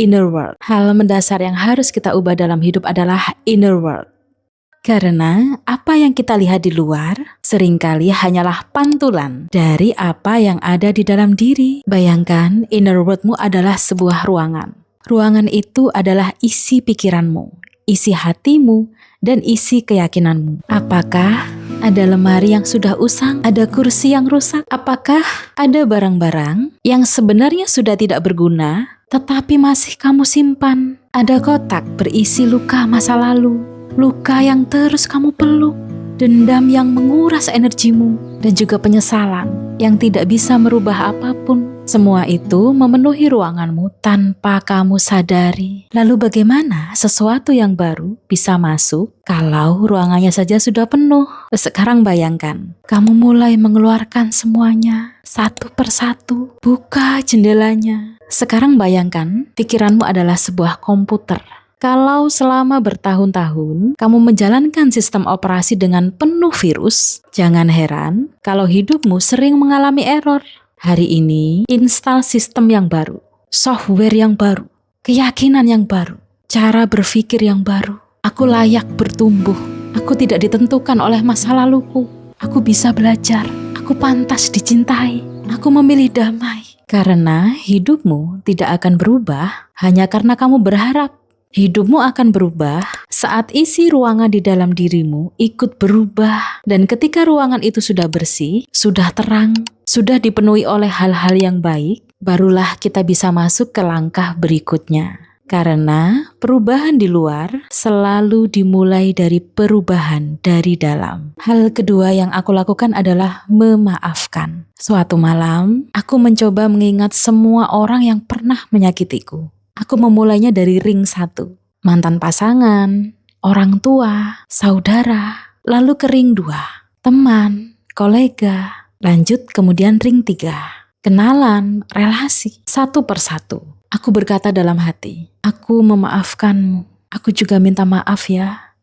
inner world. Hal mendasar yang harus kita ubah dalam hidup adalah inner world. Karena apa yang kita lihat di luar seringkali hanyalah pantulan dari apa yang ada di dalam diri. Bayangkan inner worldmu adalah sebuah ruangan. Ruangan itu adalah isi pikiranmu, isi hatimu, dan isi keyakinanmu. Apakah ada lemari yang sudah usang? Ada kursi yang rusak? Apakah ada barang-barang yang sebenarnya sudah tidak berguna tetapi masih kamu simpan? Ada kotak berisi luka masa lalu, luka yang terus kamu peluk, dendam yang menguras energimu, dan juga penyesalan yang tidak bisa merubah apapun. Semua itu memenuhi ruanganmu tanpa kamu sadari. Lalu bagaimana sesuatu yang baru bisa masuk kalau ruangannya saja sudah penuh? Sekarang bayangkan, kamu mulai mengeluarkan semuanya satu persatu. Buka jendelanya. Sekarang bayangkan, pikiranmu adalah sebuah komputer. Kalau selama bertahun-tahun kamu menjalankan sistem operasi dengan penuh virus, jangan heran kalau hidupmu sering mengalami error. Hari ini, install sistem yang baru, software yang baru, keyakinan yang baru, cara berpikir yang baru. Aku layak bertumbuh. Aku tidak ditentukan oleh masa laluku. Aku bisa belajar. Aku pantas dicintai. Aku memilih damai. Karena hidupmu tidak akan berubah hanya karena kamu berharap. Hidupmu akan berubah saat isi ruangan di dalam dirimu ikut berubah. Dan ketika ruangan itu sudah bersih, sudah terang, sudah dipenuhi oleh hal-hal yang baik, barulah kita bisa masuk ke langkah berikutnya. Karena perubahan di luar selalu dimulai dari perubahan dari dalam. Hal kedua yang aku lakukan adalah memaafkan. Suatu malam, aku mencoba mengingat semua orang yang pernah menyakitiku. Aku memulainya dari ring 1, mantan pasangan, orang tua, saudara, lalu ke ring 2, teman, kolega, lanjut kemudian ring 3, kenalan, relasi, satu persatu. Aku berkata dalam hati, aku memaafkanmu, aku juga minta maaf ya,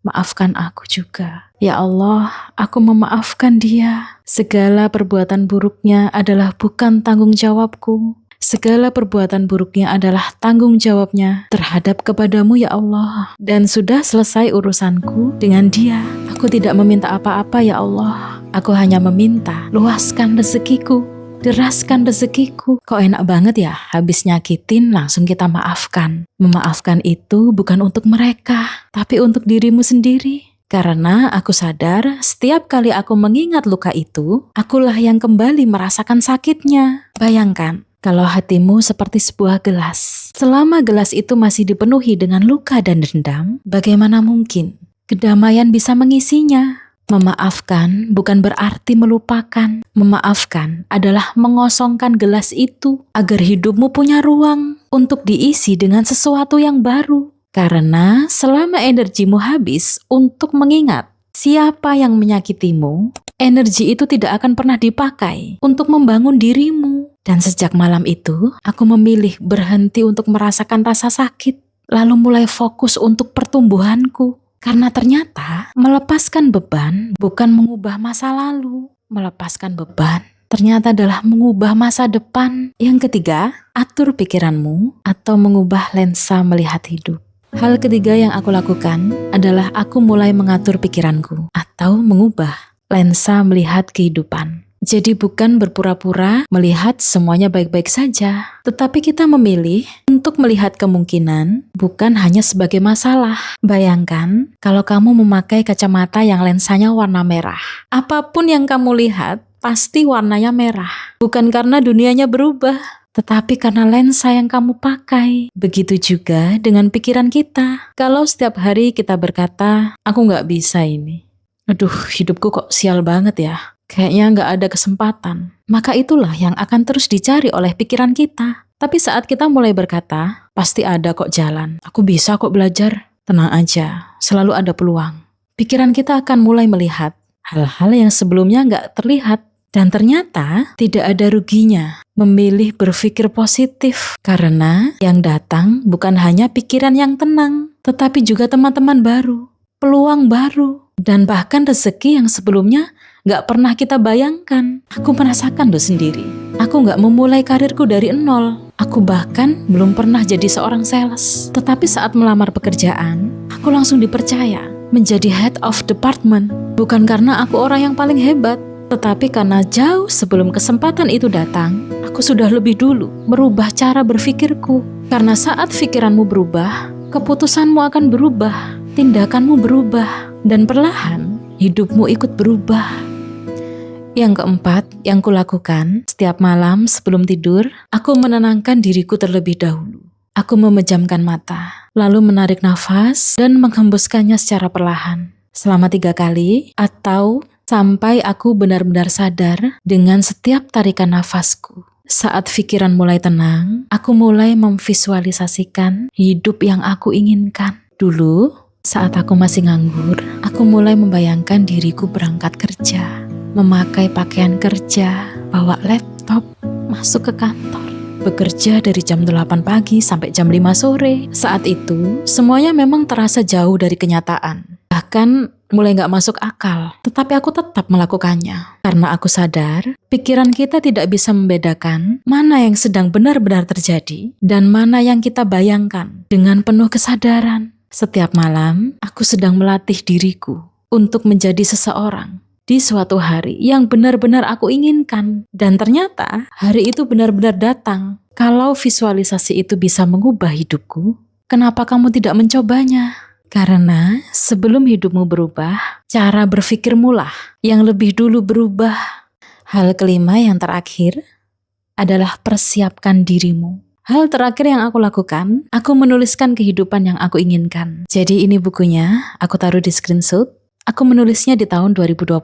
maafkan aku juga. Ya Allah, aku memaafkan dia. Segala perbuatan buruknya adalah bukan tanggung jawabku. Segala perbuatan buruknya adalah tanggung jawabnya terhadap kepadamu ya Allah. Dan sudah selesai urusanku dengan dia. Aku tidak meminta apa-apa ya Allah. Aku hanya meminta luaskan rezekiku, deraskan rezekiku. Kok enak banget ya habis nyakitin langsung kita maafkan. Memaafkan itu bukan untuk mereka, tapi untuk dirimu sendiri. Karena aku sadar setiap kali aku mengingat luka itu, akulah yang kembali merasakan sakitnya. Bayangkan, kalau hatimu seperti sebuah gelas, selama gelas itu masih dipenuhi dengan luka dan dendam, bagaimana mungkin kedamaian bisa mengisinya? Memaafkan bukan berarti melupakan. Memaafkan adalah mengosongkan gelas itu agar hidupmu punya ruang untuk diisi dengan sesuatu yang baru. Karena selama energimu habis untuk mengingat siapa yang menyakitimu, energi itu tidak akan pernah dipakai untuk membangun dirimu. Dan sejak malam itu, aku memilih berhenti untuk merasakan rasa sakit, lalu mulai fokus untuk pertumbuhanku. Karena ternyata melepaskan beban bukan mengubah masa lalu. Melepaskan beban ternyata adalah mengubah masa depan. Yang ketiga, atur pikiranmu atau mengubah lensa melihat hidup. Hal ketiga yang aku lakukan adalah aku mulai mengatur pikiranku atau mengubah lensa melihat kehidupan. Jadi bukan berpura-pura melihat semuanya baik-baik saja, tetapi kita memilih untuk melihat kemungkinan bukan hanya sebagai masalah. Bayangkan kalau kamu memakai kacamata yang lensanya warna merah. Apapun yang kamu lihat pasti warnanya merah. Bukan karena dunianya berubah, tetapi karena lensa yang kamu pakai. Begitu juga dengan pikiran kita. Kalau setiap hari kita berkata, aku nggak bisa ini. Aduh, hidupku kok sial banget ya. Kayaknya nggak ada kesempatan. Maka itulah yang akan terus dicari oleh pikiran kita. Tapi saat kita mulai berkata, pasti ada kok jalan. Aku bisa kok belajar. Tenang aja, selalu ada peluang. Pikiran kita akan mulai melihat hal-hal yang sebelumnya nggak terlihat. Dan ternyata tidak ada ruginya memilih berpikir positif. Karena yang datang bukan hanya pikiran yang tenang, tetapi juga teman-teman baru, peluang baru, dan bahkan rezeki yang sebelumnya gak pernah kita bayangkan. Aku merasakan loh sendiri. Aku gak memulai karirku dari nol. Aku bahkan belum pernah jadi seorang sales. Tetapi saat melamar pekerjaan, aku langsung dipercaya menjadi head of department. Bukan karena aku orang yang paling hebat, tetapi karena jauh sebelum kesempatan itu datang, aku sudah lebih dulu merubah cara berpikirku. Karena saat pikiranmu berubah, keputusanmu akan berubah, tindakanmu berubah, dan perlahan hidupmu ikut berubah. Yang keempat, yang kulakukan setiap malam sebelum tidur, aku menenangkan diriku terlebih dahulu. Aku memejamkan mata, lalu menarik nafas dan menghembuskannya secara perlahan. Selama 3 kali, atau sampai aku benar-benar sadar dengan setiap tarikan nafasku. Saat pikiran mulai tenang, aku mulai memvisualisasikan hidup yang aku inginkan. Dulu, saat aku masih nganggur, aku mulai membayangkan diriku berangkat kerja, memakai pakaian kerja, bawa laptop, masuk ke kantor, bekerja dari jam 8 pagi sampai jam 5 sore. Saat itu, semuanya memang terasa jauh dari kenyataan. Bahkan mulai gak masuk akal, tetapi aku tetap melakukannya. Karena aku sadar, pikiran kita tidak bisa membedakan mana yang sedang benar-benar terjadi dan mana yang kita bayangkan dengan penuh kesadaran. Setiap malam, aku sedang melatih diriku untuk menjadi seseorang di suatu hari yang benar-benar aku inginkan. Dan ternyata hari itu benar-benar datang. Kalau visualisasi itu bisa mengubah hidupku, kenapa kamu tidak mencobanya? Karena sebelum hidupmu berubah, cara berpikirmu lah yang lebih dulu berubah. Hal kelima yang terakhir adalah persiapkan dirimu. Hal terakhir yang aku lakukan, aku menuliskan kehidupan yang aku inginkan. Jadi ini bukunya, aku taruh di screenshot. Aku menulisnya di tahun 2021.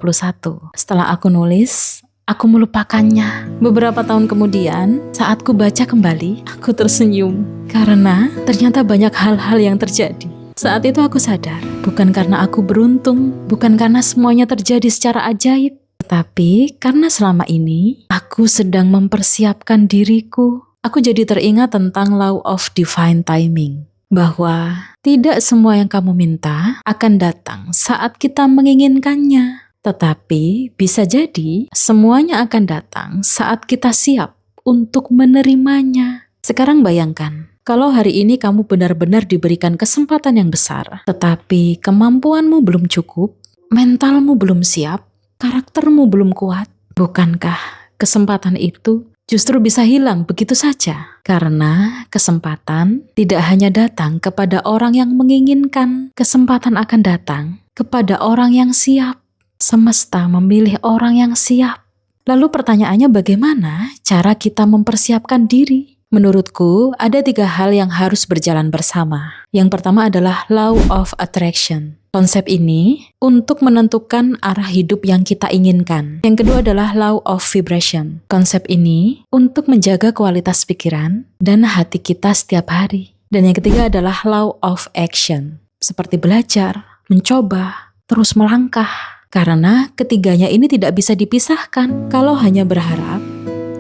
Setelah aku nulis, aku melupakannya. Beberapa tahun kemudian, saat ku baca kembali, aku tersenyum. Karena ternyata banyak hal-hal yang terjadi. Saat itu aku sadar, bukan karena aku beruntung, bukan karena semuanya terjadi secara ajaib, tetapi karena selama ini aku sedang mempersiapkan diriku. Aku jadi teringat tentang law of divine timing, bahwa tidak semua yang kamu minta akan datang saat kita menginginkannya, tetapi bisa jadi semuanya akan datang saat kita siap untuk menerimanya. Sekarang bayangkan, kalau hari ini kamu benar-benar diberikan kesempatan yang besar, tetapi kemampuanmu belum cukup, mentalmu belum siap, karaktermu belum kuat, bukankah kesempatan itu justru bisa hilang begitu saja? Karena kesempatan tidak hanya datang kepada orang yang menginginkan, kesempatan akan datang kepada orang yang siap. Semesta memilih orang yang siap. Lalu pertanyaannya, bagaimana cara kita mempersiapkan diri? Menurutku, ada 3 hal yang harus berjalan bersama. Yang pertama adalah law of attraction. Konsep ini untuk menentukan arah hidup yang kita inginkan. Yang kedua adalah law of vibration. Konsep ini untuk menjaga kualitas pikiran dan hati kita setiap hari. Dan yang ketiga adalah law of action. Seperti belajar, mencoba, terus melangkah. Karena ketiganya ini tidak bisa dipisahkan. Kalau hanya berharap,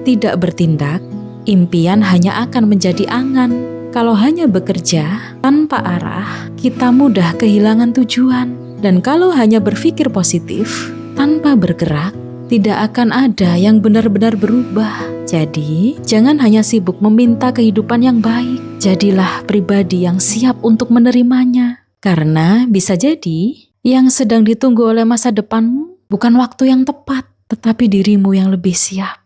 tidak bertindak, impian hanya akan menjadi angan. Kalau hanya bekerja tanpa arah, kita mudah kehilangan tujuan. Dan kalau hanya berpikir positif tanpa bergerak, tidak akan ada yang benar-benar berubah. Jadi, jangan hanya sibuk meminta kehidupan yang baik. Jadilah pribadi yang siap untuk menerimanya. Karena bisa jadi yang sedang ditunggu oleh masa depanmu bukan waktu yang tepat, tetapi dirimu yang lebih siap.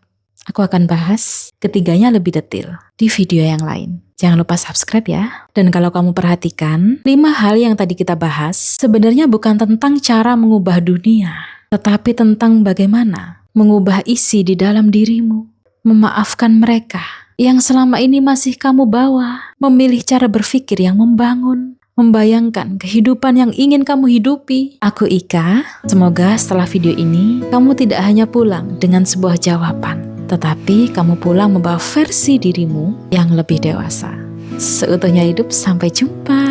Aku akan bahas ketiganya lebih detail di video yang lain. Jangan lupa subscribe ya. Dan kalau kamu perhatikan, 5 hal yang tadi kita bahas sebenarnya bukan tentang cara mengubah dunia, tetapi tentang bagaimana mengubah isi di dalam dirimu. Memaafkan mereka yang selama ini masih kamu bawa. Memilih cara berpikir yang membangun. Membayangkan kehidupan yang ingin kamu hidupi. Aku Ika, semoga setelah video ini, kamu tidak hanya pulang dengan sebuah jawaban, tetapi kamu pulang membawa versi dirimu yang lebih dewasa. Seutuhnya hidup, sampai jumpa.